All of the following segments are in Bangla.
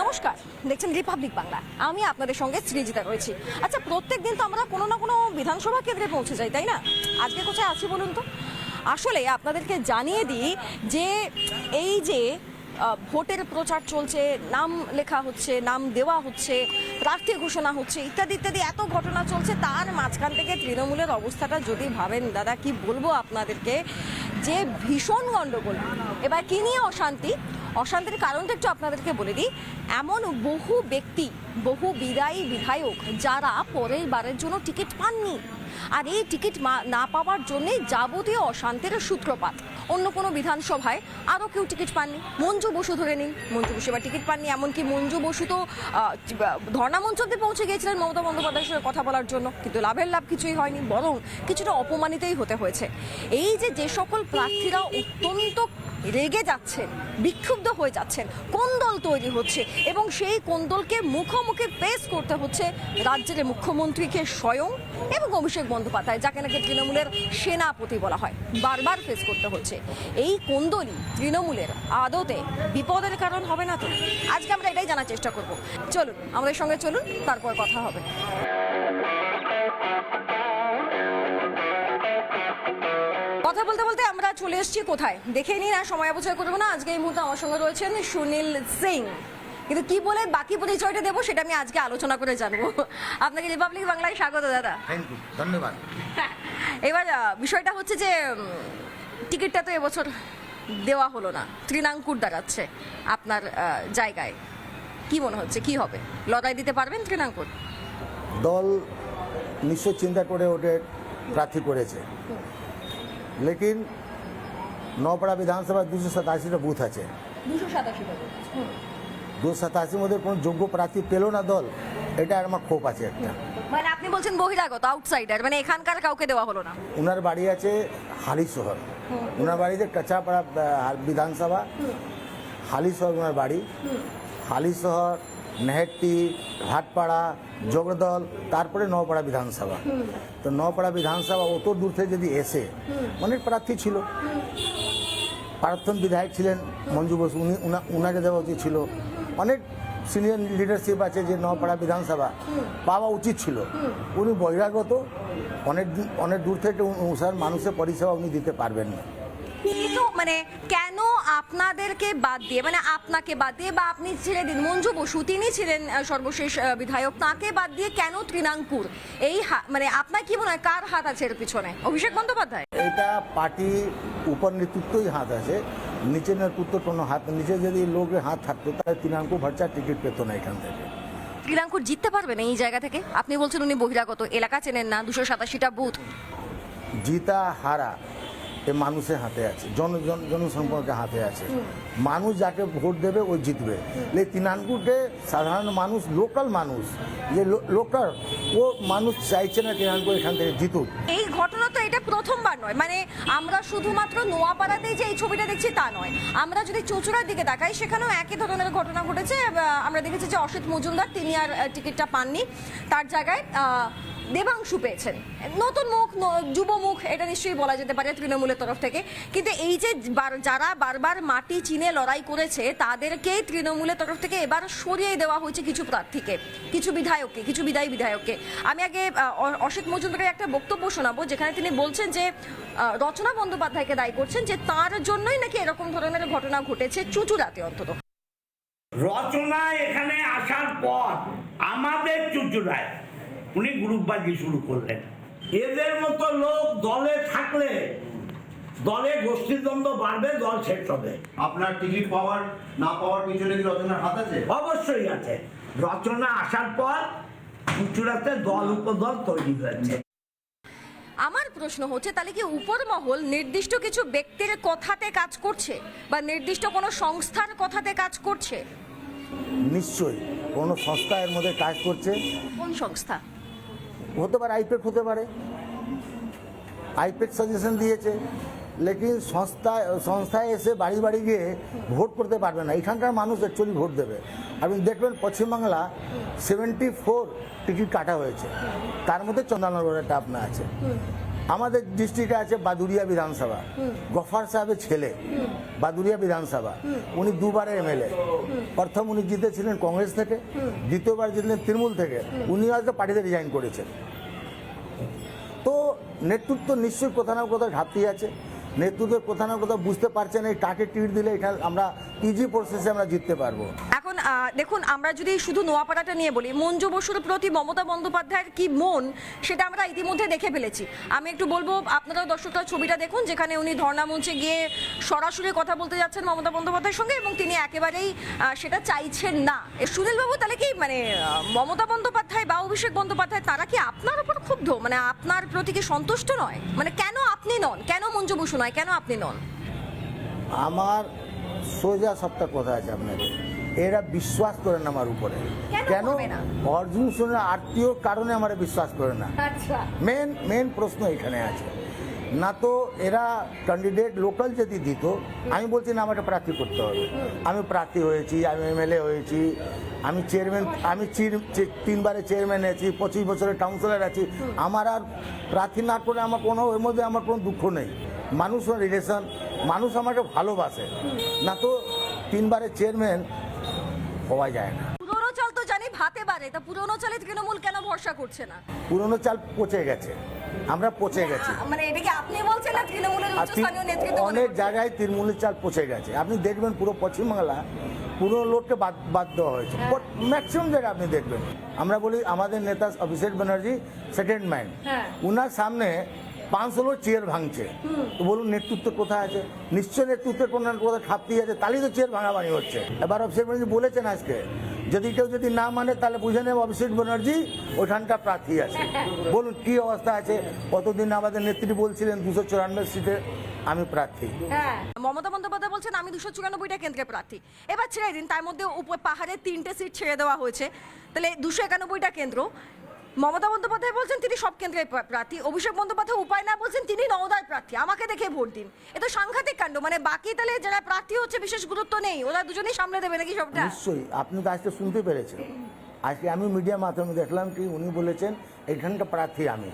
নমস্কার, দেখছেন রিপাবলিক বাংলা। আমি আপনাদের সঙ্গে সৃজিতা রয়েছি। আচ্ছা, প্রত্যেক দিন তো আমরা কোনো না কোনো বিধানসভা কেন্দ্রে পৌঁছে যাই, তাই না? আজকে কোথায় আছি বলুন তো? আসলে আপনাদেরকে জানিয়ে দিই যে এই যে ভোটের প্রচার চলছে, নাম লেখা হচ্ছে, নাম দেওয়া হচ্ছে, প্রার্থী ঘোষণা হচ্ছে, ইত্যাদি ইত্যাদি এত ঘটনা চলছে, তার মাঝখান থেকে তৃণমূলের অবস্থাটা যদি ভাবেন, দাদা কি বলবো আপনাদেরকে, যে ভীষণ গণ্ডগোল। এবার কি নিয়ে অশান্তির কারণটা একটু আপনাদেরকে বলে দিই। এমন বহু ব্যক্তি, বহু বিদায়ী বিধায়ক যারা পরের বারের জন্য টিকিট পাননি, আর এই টিকিট না পাওয়ার জন্যে যাবতীয় অশান্তির সূত্রপাত। অন্য কোনো বিধানসভায় আরও কেউ টিকিট পাননি, মঞ্জু বসু ধরে নিন, মঞ্জু বসু এবার টিকিট পাননি। এমনকি মঞ্জু বসু তো ধর্ণা মঞ্চ অবধি পৌঁছে গিয়েছিলেন মমতা বন্দ্যোপাধ্যায়ের সঙ্গে কথা বলার জন্য, কিন্তু লাভের লাভ কিছুই হয়নি, বরং কিছুটা অপমানিতই হতে হয়েছে। এই যে সকল প্রার্থীরা অত্যন্ত রেগে যাচ্ছেন, বিক্ষুব্ধ হয়ে যাচ্ছেন, কোন্দল তৈরি হচ্ছে, এবং সেই কোন্দলকে মুখোমুখি ফেস করতে হচ্ছে রাজ্যের মুখ্যমন্ত্রীকে স্বয়ং এবং অভিষেক বন্দ্যোপাধ্যায়, যাকে নাকি তৃণমূলের সেনাপতি বলা হয়, বারবার ফেস করতে হচ্ছে। এই কোন্দলই তৃণমূলের আদতে বিপদের কারণ হবে না তো? আজকে আমরা এটাই জানার চেষ্টা করব। চলুন আমাদের সঙ্গে চলুন, তারপর কথা হবে। কথা বলতে বলতে আমরা চলে এসেছি কোথায়, দেখে নিন, আর সময় অপচয় করবো না। আজকে এই মুহূর্তে আমার সঙ্গে রয়েছেন সুনীল সিং। কিন্তু কি বলে বাকি পরিচয়টা দেবো সেটা আমি আজকে আলোচনা করে জানবো। আপনাকে রিপাবলিক বাংলায় স্বাগত দাদা। থ্যাংক ইউ, ধন্যবাদ। এবার বিষয়টা হচ্ছে যে টিকিটটা তো এবছর দেওয়া হলো না, তৃণাঙ্কুর দাঁড়াচ্ছে আপনার জায়গায়। কি মনে হচ্ছে, কি হবে? লড়াই দিতে পারবেন তৃণাঙ্কুর? দল নিশ্চয় চিন্তা করে ওদের প্রার্থী করেছে, লেকিন নপাড়া বিধানসভায় 287টা বুথ আছে, 287 মধ্যে কোনো যোগ্য প্রার্থী পেল না দল, এটা আমার ক্ষোভ আছে একটা। মানে আপনি বলছেন বহিরাগত, আউটসাইডার, মানে এখানকার কাউকে দেওয়া হলো না। ওনার বাড়ি আছে হালিশহর, ওনার বাড়িতে কাঁচাপাড়া বিধানসভা, হালিশহর ওনার বাড়ি। হালিশহর, নেহেট্টি, ভাটপাড়া, জগদল, তারপরে নপাড়া বিধানসভা। তো নপাড়া বিধানসভা অত দূর থেকে যদি এসে, অনেক প্রার্থী ছিল, প্রাক্তন বিধায়ক ছিলেন মঞ্জু বসু, উনাকে দেওয়া উচিত ছিল। অনেক সিনিয়র লিডারশিপ আছে যে নপাড়া বিধানসভা পাওয়া উচিত ছিল। উনি বহিরাগত, অনেক দূর থেকে মানুষের পরিষেবা উনি দিতে পারবেন না। কিন্তু মানে কেন আপনাদেরকে বাদ দিয়ে, মানে আপনাকে বাদ দিয়ে, বা আপনি ছেড়ে দিন, মঞ্জু বসু তিনি ছিলেন সর্বশেষ বিধায়ক, তাকে বাদ দিয়ে কেন তৃণাঙ্কুর? এই মানে আপনার কি মনে হয় কার হাত আছে এর পিছনে? অভিষেক বন্দ্যোপাধ্যায়? এটা পার্টি উপর নেতৃত্বই হাত আছে, নিচে নেতৃত্ব কোনো হাত। নিচে যদি লোকের হাত থাকতো তাহলে তৃণাঙ্কুর ভট্টাচার্য টিকিট পেত না এখান থেকে। তৃণাঙ্কুর জিততে পারবেন এই জায়গা থেকে? আপনি বলছেন উনি বহিরাগত, এলাকা চেনেন না, 287টা বুথ। জিতা হারা এ মানুষের হাতে আছে, জনসম্পর্কের হাতে আছে। মানুষ যাকে ভোট দেবে ওই জিতবে। তৃণাঙ্কুরকে সাধারণ মানুষ, লোকাল মানুষ, যে লোকাল ও মানুষ চাইছে না তৃণাঙ্কুর এখান থেকে জিতুক। এই ঘটনা তো এটা প্রথমবার নয়, মানে আমরা শুধুমাত্র নোয়াপাড়াতেই যে এই ছবিটা দেখছি তা নয়, আমরা যদি চুঁচুড়ার দিকে তাকাই সেখানেও একই ধরনের ঘটনা ঘটেছে। আমরা দেখেছি যে অসিত মজুমদার তিনি আর টিকিটটা পাননি, তার জায়গায় দেবাংশু পেয়েছেন। নতুন মুখ, যুব মুখ, এটা নিশ্চয়ই বলা যেতে পারে তৃণমূলের তরফ থেকে। কিন্তু এই যে যারা বারবার মাটি চিনে লড়াই করেছে তাদেরকেই তৃণমূলের তরফ থেকে এবার সরিয়ে দেওয়া হয়েছে কিছু প্রার্থীকে, কিছু বিধায়ককে, কিছু বিদায়ী বিধায়ককে। আমি আগে অসিত মজুমদারের একটা বক্তব্য শোনাবো, যেখানে তিনি বলছেন যে রচনা বন্দ্যোপাধ্যায়কে দায়ী করছেন যে তার জন্যই নাকি এরকম ধরনের ঘটনা ঘটেছে চুঁচুড়াতে। অন্তত রচনা এখানে আসার পর আমাদের চুঁচুড়ায় উনি গ্রুপবাজি শুরু করলেন। এদের মতো লোক দলে থাকলে দলে গোষ্ঠীদ্বন্দ্ব বাড়বে, দল শেষ হবে। আপনার টিকিট পাওয়ার না পাওয়ার পিছনে কি রচনার হাত আছে? অবশ্যই আছে। রচনা আসার পর চুঁচুড়াতে দল উপদল তৈরি হয়েছে। আমার প্রশ্ন হচ্ছে, তাহলে কি উপর মহল নির্দিষ্ট কিছু ব্যক্তির কথাতে কাজ করছে, বা নির্দিষ্ট কোনো সংস্থার কথাতে কাজ করছে? নিশ্চয়ই কোনো সংস্থা এর মধ্যে কাজ করছে। কোন সংস্থা? হতে পারে আইপ্যাক, হতে পারে আইপ্যাক সাজেশন দিয়েছে, লেকিন সংস্থায় এসে বাড়ি বাড়ি গিয়ে ভোট করতে পারবে না। এখানকার মানুষ অ্যাকচুয়ালি ভোট দেবে। আপনি দেখবেন পশ্চিমবাংলা 74 টিকিট কাটা হয়েছে, তার মধ্যে চন্দননগরের একটা আপনার আছে। আমাদের ডিস্ট্রিক্টে আছে বাদুরিয়া বিধানসভা, গফার সাহেবের ছেলে, বাদুরিয়া বিধানসভা, উনি দুবারে এমএলএ। প্রথম উনি জিতেছিলেন কংগ্রেস থেকে, দ্বিতীয়বার জিতলেন তৃণমূল থেকে, উনি হয়তো পার্টিতে রিজাইন করেছেন। তো নেতৃত্ব নিশ্চয়ই কোথাও না কোথাও ঘাটতি আছে, নেতৃত্বের কোথাও না কোথাও বুঝতে পারছেন এই টাকে টিট দিলে এখানে আমরা ইজি প্রসেসে আমরা জিততে পারবো। এখন দেখুন, আমরা যদি শুধু নোয়াপাড়াটা নিয়ে বলি, মঞ্জু বসুর প্রতি মমতা বন্দ্যোপাধ্যায়ের কি মন সেটা আমরা ইতিমধ্যে দেখে ফেলেছি। আমি একটু বলবো, আপনারাও দর্শকরা ছবিটা দেখুন, যেখানে উনি ধর্ণা মঞ্চে গিয়ে সরাসরি কথা বলতে যাচ্ছেন মমতা বন্দ্যোপাধ্যায়ের সঙ্গে, এবং তিনি একেবারেই সেটা চাইছেন না। সুনীল বাবু, তাহলে কি মানে মমতা বন্দ্যোপাধ্যায় বা অভিষেক বন্দ্যোপাধ্যায় তারা কি আপনার উপর ক্ষুব্ধ, মানে আপনার প্রতি কি সন্তুষ্ট নয়? মানে কেন আপনি নন, কেন মঞ্জু বসু নয়, কেন আপনি নন? আমার সোজা সবটা কথা আছে আপনাদের, এরা বিশ্বাস করে না আমার উপরে। কেন? করবে না? অর্জুন সিংয়ের আত্মীয় কারণে আমার বিশ্বাস করে না। আচ্ছা, মেন প্রশ্ন এখানে আছে। না তো এরা ক্যান্ডিডেট লোকাল যদি দিত, আমি বলছি না আমাকে প্রার্থী করতে হবে। আমি প্রার্থী হয়েছি, আমি এমএলএ হয়েছি, আমি চেয়ারম্যান, আমি 3বারে চেয়ারম্যান আছি, 25 বছরের কাউন্সিলর আছি। আমার আর প্রার্থী না করে আমার কোনো এর মধ্যে আমার কোনো দুঃখ নেই। মানুষ রিলেশন, মানুষ আমাকে ভালোবাসে। না তো 3বারের চেয়ারম্যান হওয়া যায় না। পুরোনো চাল তো জানি ভাতে বাড়ে, তা পুরোনো চালে তৃণমূল কেন ভরসা করছে না? পুরনো চাল পচে গেছে, আমরা পচে গেছি। মানে এটা কি আপনি বলছেন না তৃণমূলের উচ্চস্থানীয় নেতৃত্ব? অনেক জায়গায় তৃণমূলের চাল পচে গেছে। আপনি দেখবেন পুরো পশ্চিমবাংলা পুরো লোককে বাদ দেওয়া হয়েছে, ম্যাক্সিমাম জায়গায় আপনি দেখবেন। আমরা বলি আমাদের নেতা অভিষেক ব্যানার্জি সেকেন্ড ম্যান, উনার সামনে 500 লোক চেয়ার ভাঙছে। তো বলুন নেতৃত্ব কোথায় আছে? নিশ্চয় নেতৃত্বের কোনো কোথাও খাপতি আছে, তাহলেই তো চেয়ার ভাঙাভাঙি হচ্ছে। এবার অভিষেক ব্যানার্জি বলেছেন আজকে, যদি কেউ যদি না মানে তাহলে বুঝে নেব অভিষেক ব্যানার্জি ওইখানকার প্রার্থী আছে। বলুন কি অবস্থা আছে? কতদিন আমাদের নেত্রী বলছিলেন 294 সিটে আমি প্রার্থী। মমতা বন্দ্যোপাধ্যায় বলছেন আমি 294টা কেন্দ্রে প্রার্থী। এবার ছেড়ে দিন, তার মধ্যে পাহাড়ে 3টে সিট ছেড়ে দেওয়া হয়েছে, তাহলে 291টা কেন্দ্র। মমতা বন্দ্যোপাধ্যায় বলছেন তিনি সব কেন্দ্রে প্রার্থী, অভিষেক বন্দ্যোপাধ্যায় উপায় না বলছেন তিনি নওদার প্রার্থী, আমাকে দেখে ভোট দিন। এ তো সাংঘাতিক কাণ্ড। মানে বাকি তাহলে যারা প্রার্থী হচ্ছে বিশেষ গুরুত্ব নেই, ওরা দুজনেই সামলে দেবে নাকি সবটা? নিশ্চয়ই, আপনি তো আজকে শুনতে পেরেছেন। আজকে আমি মিডিয়ার মাধ্যমে দেখলাম কি উনি বলেছেন এখানকার প্রার্থী আমি।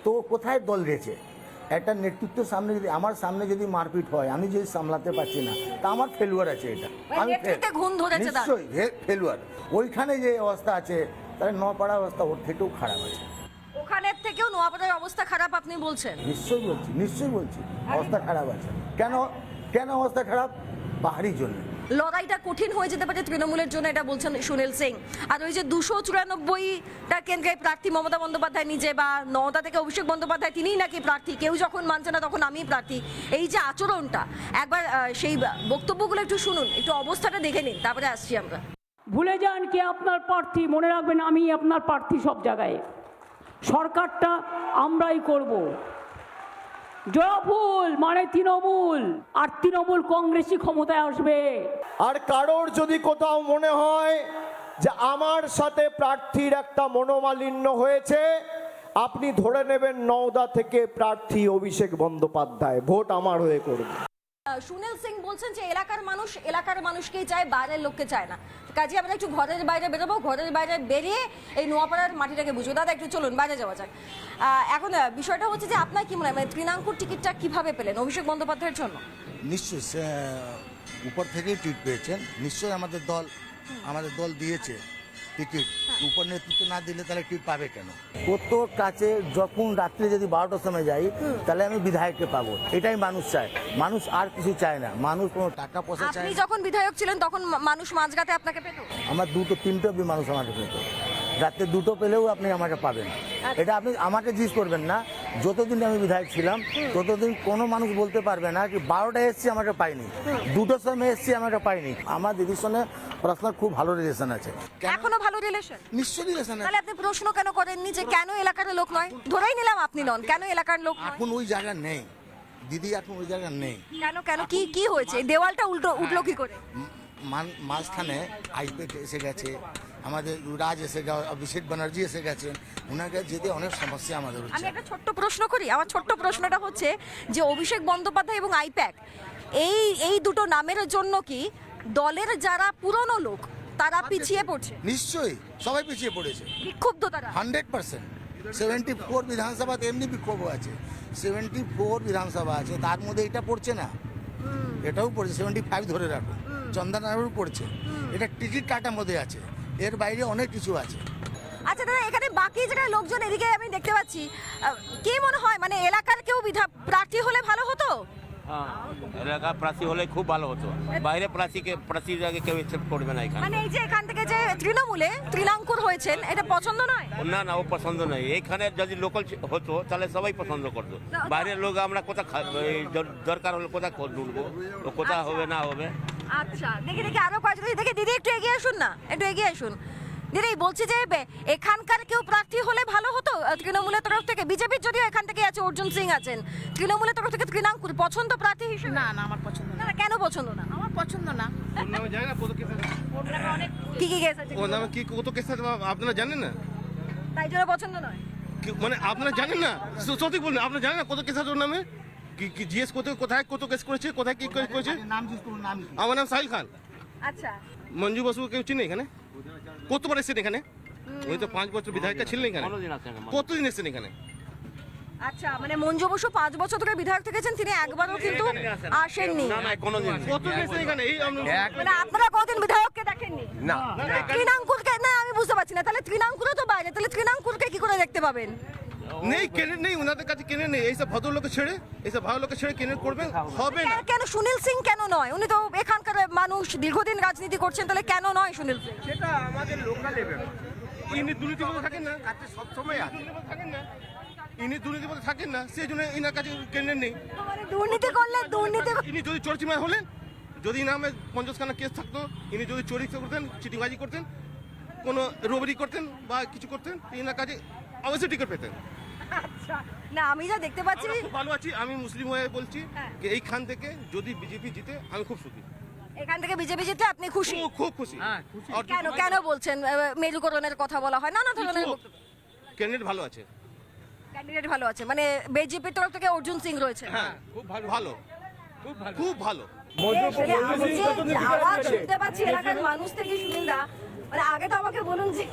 তো কোথায় দল গেছে? একটা নেতৃত্বের সামনে যদি আমার সামনে যদি মারপিট হয়, আমি যদি সামলাতে পারছি না, তা আমার ফেলুয়ার আছে। এটা আমি নিশ্চয়ই ফেলুয়ার। ওইখানে যে অবস্থা আছে তাহলে নোয়াপাড়ার অবস্থা ওর থেকেও খারাপ আছে। ওখানের থেকেও নোয়াপাড়ার অবস্থা খারাপ আপনি বলছেন? নিশ্চয়ই বলছি অবস্থা খারাপ আছে। কেন অবস্থা খারাপ? পাহাড়ির জন্য লড়াইটা কঠিন হয়ে যেতে পারে তৃণমূলের জন্য, এটা বলছেন সুনীল সিং। আর ওই যে 294টা কেন্দ্রে প্রার্থী মমতা বন্দ্যোপাধ্যায় নিজে, বা নওদা থেকে অভিষেক বন্দ্যোপাধ্যায় তিনিই নাকি প্রার্থী, কেউ যখন মানছে না তখন আমি প্রার্থী, এই যে আচরণটা, একবার সেই বক্তব্যগুলো একটু শুনুন, একটু অবস্থাটা দেখে নিন, তারপরে আসছি আমরা। ভুলে যান কে আপনার প্রার্থী, মনে রাখবেন আমি আপনার প্রার্থী সব জায়গায়। সরকারটা আমরাই করব। জয়ফুল মানে তৃণমূল, আর তৃণমূল কংগ্রেসই ক্ষমতায় আসবে। আর কারোর যদি কোথাও মনে হয় যে আমার সাথে প্রার্থীর একটা মনোমালিন্য হয়েছে, আপনি ধরে নেবেন নওদা থেকে প্রার্থী অভিষেক বন্দ্যোপাধ্যায় ভোট আমার হয়ে করবে। সুনীল সিং বলছেন যে এলাকার মানুষকেই চায়, বাইরের লোককে চায় না। কাজে আমরা একটু ঘরের বাইরে বেরোবো, ঘরের বাইরে বেরিয়ে এই নোয়াপাড়ার মাটিটাকে বুঝবো। দাদা একটু চলুন বাইরে যাওয়া যাক। এখন বিষয়টা হচ্ছে যে আপনার কি মনে হয়, মানে তৃণাঙ্কুর টিকিটটা কিভাবে পেলেন অভিষেক বন্দ্যোপাধ্যায়ের জন্য? নিশ্চয়ই উপর থেকেই টিট পেয়েছেন। নিশ্চয়ই আমাদের দল দিয়েছে টিকিট। উপর নেতৃত্ব না দিলে তাহলে টিকিট পাবে কেন? কত কাছে যখন রাত্রে যদি 12টার সময় যাই তাহলে আমি বিধায়ককে পাবো, এটাই মানুষ চায়। মানুষ আর কিছু চায় না, মানুষ কোনো টাকা পয়সা চায় আপনি না। যখন বিধায়ক ছিলেন তখন মানুষ মাঝরাতে আপনাকে পেত? আমার 2-3টে অব্দি মানুষ আমাকে পেত। রাত্রে 2টো পেলেও আপনি আমাকে পাবেন। এটা আপনি আমাকে জিজ্ঞেস করবেন না, যতদিন আমি বিধায়ক ছিলাম ততদিন কোনো মানুষ বলতে পারবে না কি 12টায় এসছি আমাকে পাইনি, 2টোর সময় এসছি আমাকে পাইনি। আমার দিদির সঙ্গে পড়াশোনার খুব ভালো রিলেশন আছে। এখনো ভালো রিলেশন? নিশ্চয়ই রিলেশন আছে। তাহলে আপনি প্রশ্ন কেন করেননি যে কেন এলাকার লোক নয়? ধরেই নিলাম আপনি নন, কেন এলাকার লোক নয়? এখন ওই জায়গা নেই দিদি, এখন ওই জায়গা নেই। কেন কি হয়েছে? দেওয়ালটা উল্টো কি করে? মাঝখানে আইপ্যাক এসে গেছে, আমাদের রাজ এসে গেছে, অভিষেক ব্যানার্জি এসে গেছে, ওনাকে যেতে অনেক সমস্যা আমাদের আমি হচ্ছে। একটা ছোট্ট প্রশ্ন করি। আমার ছোট্ট প্রশ্নটা হচ্ছে যে অভিষেক বন্দ্যোপাধ্যায় এবং আইপ্যাক এই দুটো নামের জন্য কি দলের যারা পুরনো লোক তারা পিছিয়ে পড়ছে? নিশ্চয়ই সবাই পিছিয়ে পড়েছে, বিক্ষুব্ধ তারা 100%। 74 বিধানসভাতে এমনি বিক্ষোভ আছে, 74 বিধানসভা আছে, তার মধ্যে এটা পড়ছে না, এটাও পড়ছে, 75 ধরে রাখুন, চন্দনারও পড়ছে, এটা টিকিট কাটার মধ্যে আছে, এর বাইরে অনেক কিছু আছে। আচ্ছা দাদা, এখানে বাকি যারা লোকজন এদিকে আমি দেখতে পাচ্ছি, কি মনে হয় মানে এলাকার কেউ প্রার্থী হলে ভালো হতো? হ্যাঁ, এলাকা প্রার্থী হলে খুব ভালো হতো, বাইরে প্রার্থীর আগে কেউ অ্যাকসেপ্ট করবে না এখানে। মানে এই যে এখান থেকে যে তৃণমূলে তৃণাঙ্কুর হয়েছেন, এটা পছন্দ নয়? না না, ও পছন্দ নয়। এখানে যদি লোকাল হতো তাহলে সবাই পছন্দ করতো। বাইরের লোক আমরা দরকার হলে কোথা ঢুকবো, ও কোথা হবে না হবে। আচ্ছা, দেখি আরো কয়েকজন দেখি। দিদি একটু এগিয়ে আসুন না, একটু এগিয়ে আসুন। দিদি বলছি যে এখানকার কেউ প্রার্থী হলে ভালো হতো তৃণমূলের তরফ থেকে? বিজেপির যদিও এখান থেকে আছে, অর্জুন সিং আছেন, তৃণমূলের তরফ থেকে তৃণাঙ্কুর পছন্দ প্রার্থী হিসেবে? না না, আমার পছন্দ না। না, কেন পছন্দ না? আমার পছন্দ না। কি কি কেস আছে? ও নামে কি কত কেস আছে আপনারা জানেন না? তাই জন্য পছন্দ নয়? মানে আপনারা জানেন না? সত্যি বলুন, আপনারা জানেন না কত কেস আছে ওর নামে? কি জিজ্ঞেস করতে, কোথায় কত কেস করেছে, কোথায় কি করেছে? আমার নাম সাহিল খান। আচ্ছা, মঞ্জু বসু কেউ চিনে এখানে? কতবার এসেছেন এখানে? উনি তো 5 বছর বিধায়িকা ছিলেন এখানে। কতদিন এসেছেন এখানে? আচ্ছা, মানে মঞ্জু বসু 5 বছর ধরে বিধায়ক থেকেছেন, তিনি একবারও কিন্তু আসেননি। না না, কোনোদিন কতদিন এসেছেন এখানে? এই মানে আপনারা কতদিন বিধায়ককে দেখেননি? না। তৃণাঙ্কুরকে না, আমি বুঝতে পারছি না। তাহলে তৃণাঙ্কুরও তো বাইরে, তাহলে তৃণাঙ্কুরকে কি করে দেখতে পাবেন? নেই, কেনে নেই, ওনাদের কাছে কেনে নেই। এইসব ভদ্রলোকে ছেড়ে, এইসব ভালো লোকে ছেড়ে কেনে করবেন হবে না। কেন সুনীল সিং কেন নয়? উনি তো এখানকার মানুষ, দীর্ঘদিন রাজনীতি করছেন, তাহলে কেন নয় সুনীল সিং? সেটা আমাদের লোকাল লেভেল। ইনি দুর্নীতি বলতে থাকেন না, কাছে সবসময় থাকেন না, ইনি দুর্নীতি বলতে থাকেন না, সেই জন্য ইনার কাছে কেন্দ্রের নেই। মানে দুর্নীতি করলে দুর্নীতি ইনি যদি চোরচিমায় হলেন, যদি নামে 50খানা কেস থাকতো, ইনি যদি চুরি করতেন, চিটিংবাজি করতেন, কোনো রোবরি করতেন বা কিছু করতেন, ইনার কাছে অবশ্যই টিকিট পেতেন। আচ্ছা, না আমি যা দেখতে পাচ্ছি, আমরা খুব ভালো আছি। আমি মুসলিম হয়ে বলছি যে এইখান থেকে যদি বিজেপি জিতে আমি খুব সুখী। এখান থেকে বিজেপি জিতলে আপনি খুশি? খুব খুশি। কেন কেন বলছেন? মেরুকরণের কথা বলা হয়, নানা ধরনের ক্যান্ডিডেট ভালো আছে। ক্যান্ডিডেট ভালো আছে, মানে বিজেপির তরফ থেকে অর্জুন সিং রয়েছে। হ্যাঁ, খুব ভালো, খুব ভালো। আমি যে আওয়াজ শুনতে পাচ্ছি এলাকার মানুষ থেকে, সুনীলদা, মানে আগে তো আমাকে বলুন যে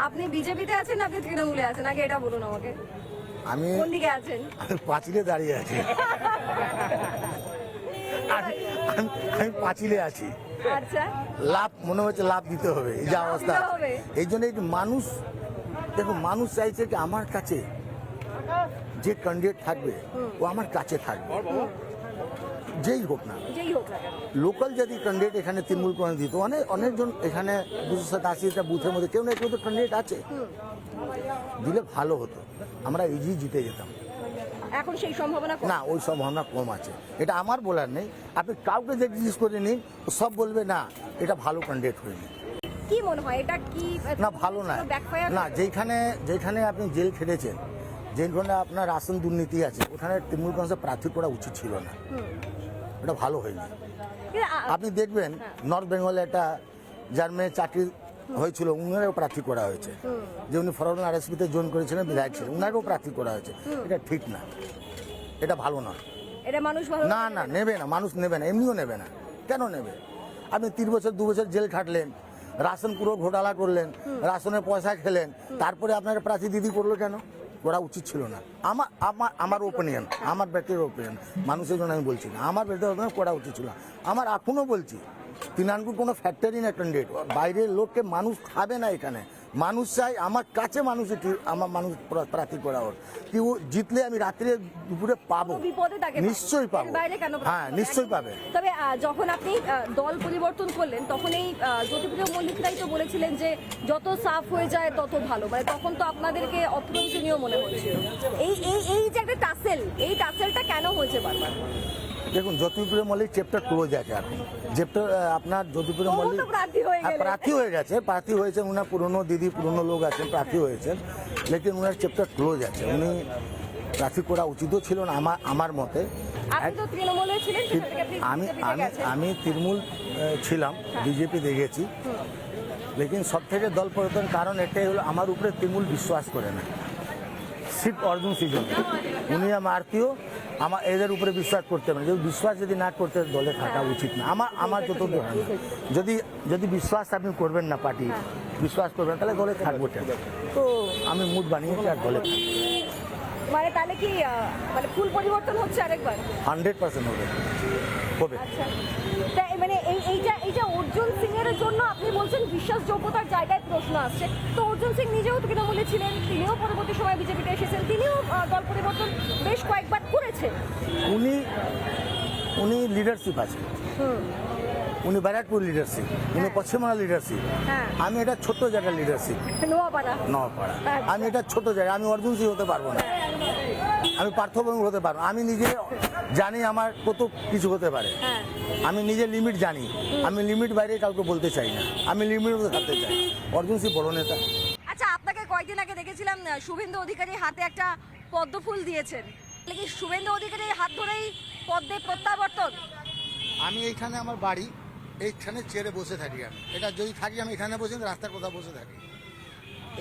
আপনি বিজেপিতে আছেন, আপনি তৃণমূলে আছেন, আগে এটা বলুন আমাকে। আমি কোন দিকে আছেন? পাঁচিলে দাঁড়িয়ে আছি। আমি পাঁচিলে আছি। আচ্ছা, লাভ মনে হচ্ছে, লাভ দিতে হবে, এই যে অবস্থা। দিতে হবে। এই জন্য মানুষ, দেখো, মানুষ চাইছে কি আমার কাছে যে ক্যান্ডিডেট থাকবে ও আমার কাছে থাকবে, যেই হোক না। যেই হোক না কেন। লোকাল যদি ক্যান্ডিডেট এখানে তৃণমূল করে দিত, অনেকজন এখানে 287টা বুথের মধ্যে কেউ না কেউ তো ক্যান্ডিডেট আছে, দিলে ভালো হতো, আমরা ইজি জিতে যেতাম। এখন সেই সম্ভাবনা কম। না, ওই সম্ভাবনা কম আছে। এটা আমার বলার নেই, আপনি কাউকে যে জিজ্ঞেস করে নিন, সব বলবে না এটা ভালো ক্যান্ডিডেট হয়নি। কি মনে হয় এটা কি? না, ভালো না। ব্যাকফায়ার না, যেখানে আপনি জেল খেটেছেন, যেখানে আপনার রাশন দুর্নীতি আছে, ওখানে তৃণমূল কংগ্রেসের প্রার্থী করা উচিত ছিল না, এটা ভালো হয়নি। আপনি দেখবেন নর্থ বেঙ্গলে একটা যার মেয়ে চাকরি হয়েছিল, উনারও প্রার্থী করা হয়েছে, যে উনি ফরওয়ার্ড আরএসপিতে জয়েন করেছিলেন, বিধায়ক ছিলেন, উনারও প্রার্থী করা হয়েছে। এটা ঠিক না, এটা ভালো নয়। এটা মানুষ ভালো না না, নেবে না, মানুষ নেবে না, এমনিও নেবে না। কেন নেবে? আপনি 3 বছর 2 বছর জেল খাটলেন, রাশন পুরো ঘোটালা করলেন, রাশনের পয়সা খেলেন, তারপরে আপনার প্রার্থী দিদি করলো কেন? করা উচিত ছিল না। আমার ওপিনিয়ন, আমার ব্যক্তিগত ওপিনিয়ন, মানুষের জন্য আমি বলছি না, আমার ব্যক্তিগত ওপিনিয়ন করা উচিত ছিল না। আমার এখনও বলছি, তৃণাঙ্কুর কোনো ফ্যাক্টরি না ক্যান্ডিডেট, বাইরের লোককে মানুষ খাবে না এখানে। মানুষ চাই আমার কাছে, আমার মানুষ প্রার্থী করা ওর কি, ও জিতলে আমি রাত্রে দুপুরে পাবো, বিপদে থাকে, নিশ্চয়ই পাবো। বাইরে কেন? হ্যাঁ, নিশ্চয়ই পাবে। তবে যখন আপনি দল পরিবর্তন করলেন, তখন এই জ্যোতিপ্রিয় মল্লিকরাই তো বলেছিলেন যে যত সাফ হয়ে যায় তত ভালো, মানে তখন তো আপনাদেরকে অপ্রয়োজনীয় মনে হচ্ছিল। এই যে একটা টাসেল, এই টাসেলটা কেন হয়েছে বারবার? দেখুন, জ্যোতিপ্রিয় মল্লিক চ্যাপ্টার ক্লোজ আছে এখন। চ্যাপ্টার আপনার জ্যোতিপ্রিয় মল্লিক প্রার্থী হয়ে গেছে, প্রার্থী হয়েছেন, উনার পুরনো দিদি, পুরনো লোক আছেন, প্রার্থী হয়েছেন, লেকিন উনার চ্যাপ্টার ক্লোজ আছে, উনি প্রার্থী করা উচিতও ছিল না আমার মতে। আমি তৃণমূল ছিলাম, বিজেপি দেখেছি, লেকিন সব থেকে দল পরিবর্তন কারণ এটাই হলো, আমার উপরে তৃণমূল বিশ্বাস করে না। সিট অর্জুন সিজন, উনি মারতিও আমার এদের উপরে বিশ্বাস করতে পারে। যদি বিশ্বাস যদি না করতে, দলে থাকা উচিত না। আমার যতদূর হয়, যদি বিশ্বাস আপনি করবেন না পার্টি, বিশ্বাস করবে না, তাহলে দলে থাকবো কেন? তো আমি মুড বানিয়েছি আর দলে মানে তাহলে কি মানে ফুল পরিবর্তন হচ্ছে আরেকবার? 100% হবে। আচ্ছা, তাই মানে এইটা অর্জুন সিং এর জন্য আপনি বলছেন বিশ্বাসযোগ্যতার জায়গায় প্রশ্ন আসছে। তো অর্জুন সিং নিজেও তৃণমূলে ছিলেন, তিনিও পরবর্তী সময় বিজেপিতে এসেছেন, তিনিও দল পরিবর্তন বেশ কয়েকবার করেছেন। উনি লিডারশিপ আছে, উনি ব্যারাকপুর লিডারশিপ, উনি পশ্চিমবাংলা লিডারশিপ, হ্যাঁ। আমি এটা ছোট্ট জায়গার লিডারশিপ, নোয়াপাড়া। আমি এটা ছোট জায়গা, আমি অর্জুন সিং হতে পারবো না, আমি পার্থভূমি হতে পারবো। আমি নিজে জানি আমার কত কিছু হতে পারে, হ্যাঁ। আমি নিজে লিমিট জানি, আমি লিমিট বাইরে কাউকে বলতে চাই না, আমি লিমিট মধ্যে থাকতে চাই। অর্জুন সিং বড় নেতা। আচ্ছা, আপনাকে কয়েকদিন আগে দেখেছিলাম শুভেন্দু অধিকারীর হাতে একটা পদ্ম ফুল দিয়েছেন, কি শুভেন্দু অধিকারীর হাত ধরেই পদ্মে প্রত্যাবর্তন? আমি এইখানে আমার বাড়ি, এইখানে চেয়ারে বসে থাকি, আমি এটা যদি থাকি আমি এখানে বসে রাস্তার কোথাও বসে থাকি।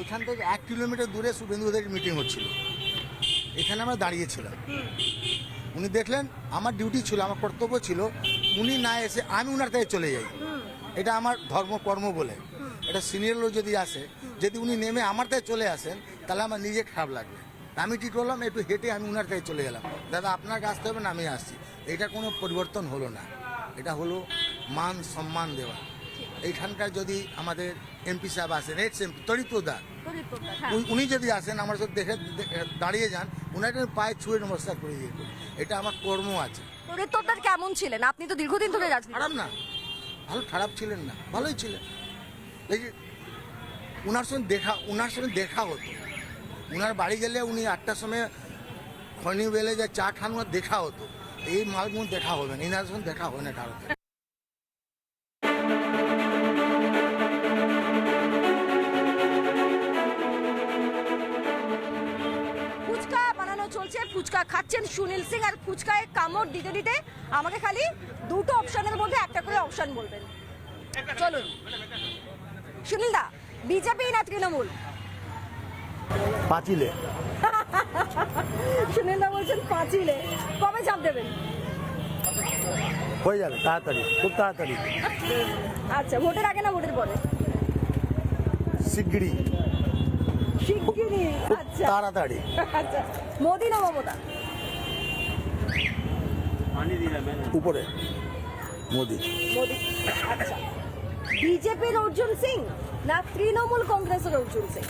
এখান থেকে 1 কিলোমিটার দূরে শুভেন্দু অধিকারীর মিটিং হচ্ছিল, এখানে আমরা দাঁড়িয়েছিলাম। উনি দেখলেন আমার ডিউটি ছিল, আমার কর্তব্য ছিল, উনি না এসে আমি উনার কাছে চলে যাই, এটা আমার ধর্মকর্ম বলে। এটা সিনিয়র লোক যদি আসে, যদি উনি নেমে আমার কাছে চলে আসেন, তাহলে আমার নিজে খারাপ লাগবে। আমি ঠিক করলাম, একটু হেঁটে আমি উনার কাছে চলে গেলাম, দাদা আপনাকে আসতে হবে না, আমি আসছি। এটা কোনো পরিবর্তন হলো না, এটা হলো মান সম্মান দেওয়া। এইখানকার যদি আমাদের এমপি সাহেব আসেন, এক্স এমপি তরিতদা, উনি যদি আসেন আমার সাথে দেখে দাঁড়িয়ে যান, উনাকে পায়ে ছুঁয়ে নমস্কার করে দিয়ে, এটা আমার কর্ম আছে। তরিতদার কেমন ছিলেন? আপনি তো দীর্ঘদিন ধরে রাজনীতি। খারাপ না, ভালো, খারাপ ছিলেন না, ভালোই ছিলেন। এই যে উনার সঙ্গে দেখা হতো, উনার বাড়ি গেলে উনি 8টার সময় খনি বেলে যে চা খান দেখা হতো। এই মালগুলো দেখা হবে না, এনার সঙ্গে দেখা হয় না কারোর। ফুচকা বানানো চলছে, ফুচকা খাচ্ছেন সুনীল সিং, আর ফুচকায় কামড় দিতে দিতে আমাকে খালি দুটো অপশনের মধ্যে একটা করে অপশন বলবেন। চলুন সুনীল দা, বিজেপি না তৃণমূল? পাঁচিলে। সুনীল দা বলছেন পাঁচিলে। কবে চাপ দেবেন? হয়ে যাবে তাড়াতাড়ি, খুব তাড়াতাড়ি, আচ্ছা, ভোটের আগে না ভোটের পরে? শিগগিরি, শিগগিরই। খুব আচ্ছা তাড়াতাড়ি। আচ্ছা, মোদি না মমতা? উপরে মোদি। মোদি। আচ্ছা, বিজেপির অর্জুন সিং না তৃণমূল কংগ্রেসের অর্জুন সিং?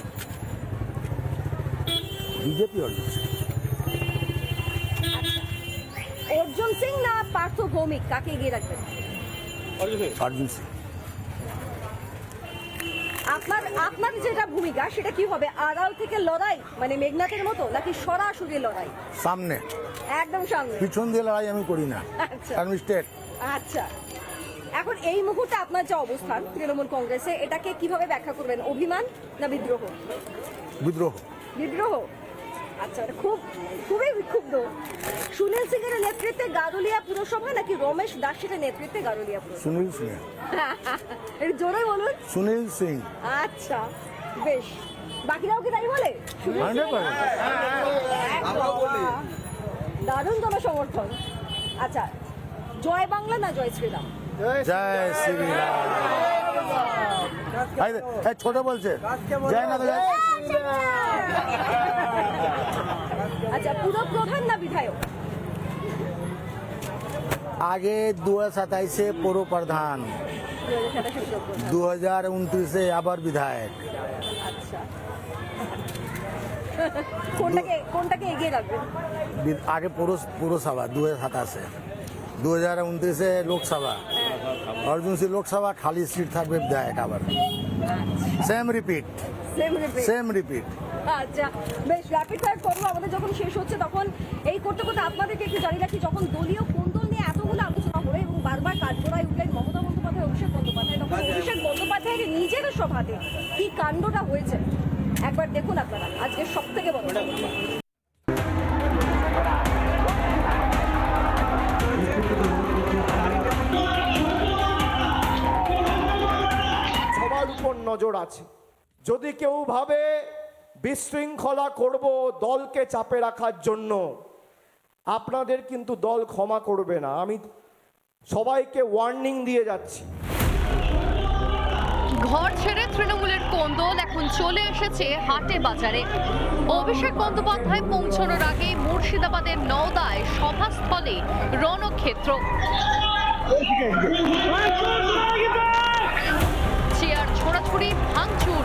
বিজেপি অর্জুন সিং। অর্জুন সিং না পার্থ ভৌমিক, কাকে এগিয়ে রাখবেন? অর্জুন সিং। আপনার যেটা ভূমিকা সেটা কি হবে? আড়াল থেকে লড়াই মানে মেঘনাথের মতো, নাকি সরাসরি লড়াই? সামনে, একদম সামনে। পিছন দিয়ে লড়াই আমি করি না, আচ্ছা। আমি স্টেট। আচ্ছা, এখন এই মুহূর্তে আপনার যে অবস্থান তৃণমূল কংগ্রেসে, এটাকে কিভাবে ব্যাখ্যা করবেন? অভিমান না বিদ্রোহ? বিদ্রোহ। বিদ্রোহ। আচ্ছা, খুবই বিক্ষুব্ধ। সুনীল সিং এর নেতৃত্বে গারুলিয়া পুরসভা নাকি রমেশ দাসের নেতৃত্বে গারুলিয়া পুরসভা? সুনীল সিং। একটু জোরে বলুন। সুনীল সিং। আচ্ছা, বেশ। বাকিরাও কি তাই বলে? 100%। দারুণ জনসমর্থন। আচ্ছা, জয় বাংলা না জয় শ্রীরাম? জয় শ্রীরাম। ছোট বলছে জয় না তো জয়। আচ্ছা, পুরো প্রধান না বিধায়ক? আগে 2027 পুরো প্রধান, 2029 আবার বিধায়ক। আচ্ছা, কোনটাকে এগিয়ে রাখবেন? আগে পুরসভা 2027, 2029 লোকসভা। অর্জুন সিং লোকসভা, খালি সিট থাকবে বিধায়ক আবার। Same repeat. আচ্ছা, বেশ, র্যাপিড ফায়ার করবো। আমাদের যখন শেষ হচ্ছে তখন এই করতে করতে আপনাদেরকে একটু জানিয়ে রাখি, যখন দলীয় কোন্দল নিয়ে এতগুলো আলোচনা হলো এবং বারবার কাঠগড়ায় উঠলেন মমতা বন্দ্যোপাধ্যায়, অভিষেক বন্দ্যোপাধ্যায়, তখন অভিষেক বন্দ্যোপাধ্যায়ের নিজের সভাতে কি কাণ্ডটা হয়েছে একবার দেখুন আপনারা। আজকে সব থেকে বড় সবার উপর নজর আছে। যদি কেউ ভাবে বিশৃঙ্খলা করব দলকে চাপে রাখার জন্য, আপনাদের কিন্তু দল ক্ষমা করবে না। আমি সবাইকে ওয়ার্নিং দিয়ে যাচ্ছি, ঘর ছেড়ে তৃণমূলের কোন্দল এখন চলে এসেছে হাটে বাজারে। অভিষেক বন্দ্যোপাধ্যায় পৌঁছানোর আগে মুর্শিদাবাদের নওদায় সভাস্থলে রণক্ষেত্র। চেয়ার ছোড়াছুড়ি, ভাঙচুর,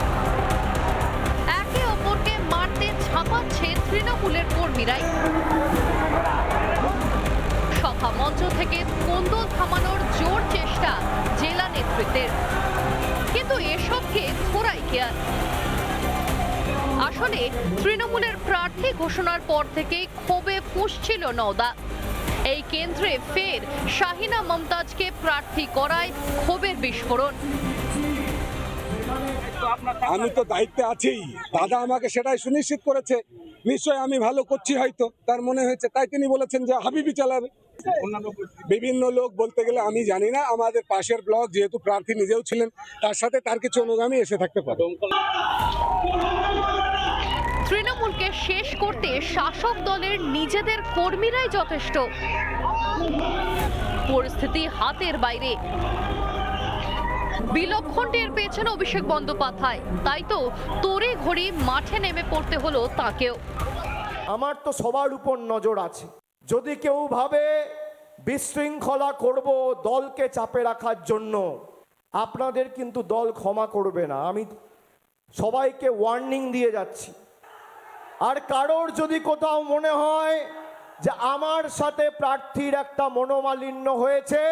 একে অপরকে মারতে ঝাঁপাচ্ছে তৃণমূলের কর্মীরাই। সভা মঞ্চ থেকে কোন্দল থামানোর জোর চেষ্টা জেলা নেতৃত্বের, কিন্তু এসবকে ঘোরায় কে আর? আসলে তৃণমূলের প্রার্থী ঘোষণার পর থেকেই ক্ষোভে ফুঁসছিল নওদা। এই কেন্দ্রে ফের শাহিনা মমতাজকে প্রার্থী করায় ক্ষোভের বিস্ফোরণ। আমি তো দায়িত্বে আছি, দাদা আমাকে সেটাই সুনিশ্চিত করেছে। নিশ্চয় আমি ভালো করছি, হয়তো তার মনে হয়েছে, তাই তিনি বলেছেন যে হাবিবি চালাবে। বিভিন্ন লোক বলতে গেলে আমি জানি না, আমাদের পাশের ব্লক যেহেতু প্রার্থী নিজেও ছিলেন, তার সাথে তার কিছু অনুগামী এসে থাকতে পারে। তৃণমূলকে শেষ করতে শাসক দলের নিজেদের কর্মীরাই যথেষ্ট। পরিস্থিতি হাতের বাইরে। বিলক্ষণ টের পেয়েছেন অভিষেক বন্দ্যোপাধ্যায়, তাই তো তড়ি ঘড়ি মাঠে নেমে পড়তে হলো তাকেও। আমার তো সবার উপর নজর আছে। যদি কেউ ভাবে বিশৃঙ্খলা করব দলকে চাপে রাখার জন্য, আপনাদের কিন্তু দল ক্ষমা করবে না। আমি সবাইকে ওয়ার্নিং দিয়ে যাচ্ছি। আর কারোর যদি কোথাও মনে হয় যে আমার সাথে প্রার্থীর একটা মনোমালিন্য হয়েছে,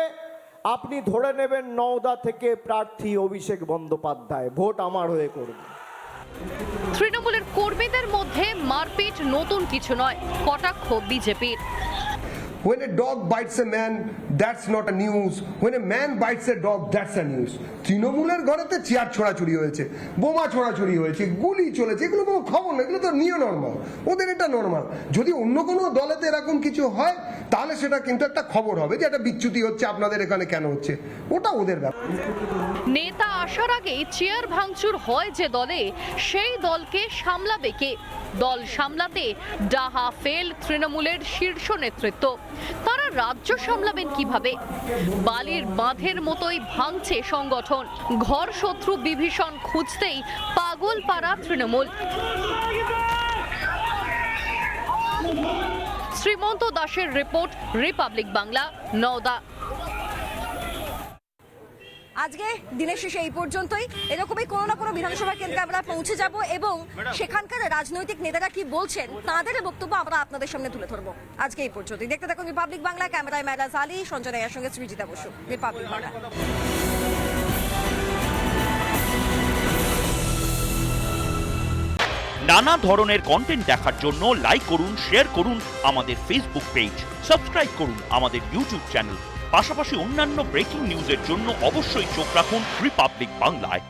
আপনি ধরে নেবেন নওদা থেকে প্রার্থী অভিষেক বন্দ্যোপাধ্যায়, ভোট আমার হয়ে করবে। তৃণমূলের কর্মীদের মধ্যে মারপিট নতুন কিছু নয়, কটাক্ষ বিজেপির। When a dog bites a man, that's not a news. When a man bites a dog, that's a news. তৃণমূলের ঘরেতে চেয়ার ছোড়াছুড়ি হয়েছে, বোমা ছোড়াছুড়ি হয়েছে, গুলি চলেছে, এগুলো কোনো খবর না, এগুলো তো নিউ নর্মাল, ওদের এটা নর্মাল। যদি অন্য কোনো দলেতে এরকম কিছু হয় তাহলে সেটা কিন্তু একটা খবর হবে যে একটা বিচ্যুতি হচ্ছে আপনাদের এখানে কেন হচ্ছে, ওটা ওদের ব্যাপার। নেতা আসার আগে চেয়ার ভাঙচুর হয় যে দলে, সেই দলকে সামলাবে কে? দল সামলাতে ডাহা ফেল তৃণমূলের শীর্ষ নেতৃত্ব। তারা রাজ্য সামলাবেন কিভাবে? বালির বাঁধের মতোই ভাঙছে সংগঠন। ঘর শত্রু বিভীষণ খুঁজতেই পাগল পাড়া তৃণমূল। শ্রীমন্ত দাসের রিপোর্ট, রিপাবলিক বাংলা, নওদা। আজকে দিনের শেষে এই পর্যন্তই। এরকমই কোনো না কোনো বিধানসভা কেন্দ্রে আমরা পৌঁছে যাব এবং সেখানকার রাজনৈতিক নেতারা কি বলছেন তাদের বক্তব্য আমরা আপনাদের সামনে তুলে ধরবো। আজকে এই পর্যন্তই। দেখতে থাকুন রিপাবলিক বাংলা। ক্যামেরায় মেরাজ আলী, সঞ্জনার সঙ্গে সৃজিতা বসু, রিপাবলিক বাংলা। নানা ধরনের কন্টেন্ট দেখার জন্য লাইক করুন, শেয়ার করুন আমাদের ফেসবুক পেজ, সাবস্ক্রাইব করুন আমাদের ইউটিউব চ্যানেল। পাশাপাশি অন্যান্য ব্রেকিং নিউজের জন্য অবশ্যই চোখ রাখুন রিপাবলিক বাংলায়।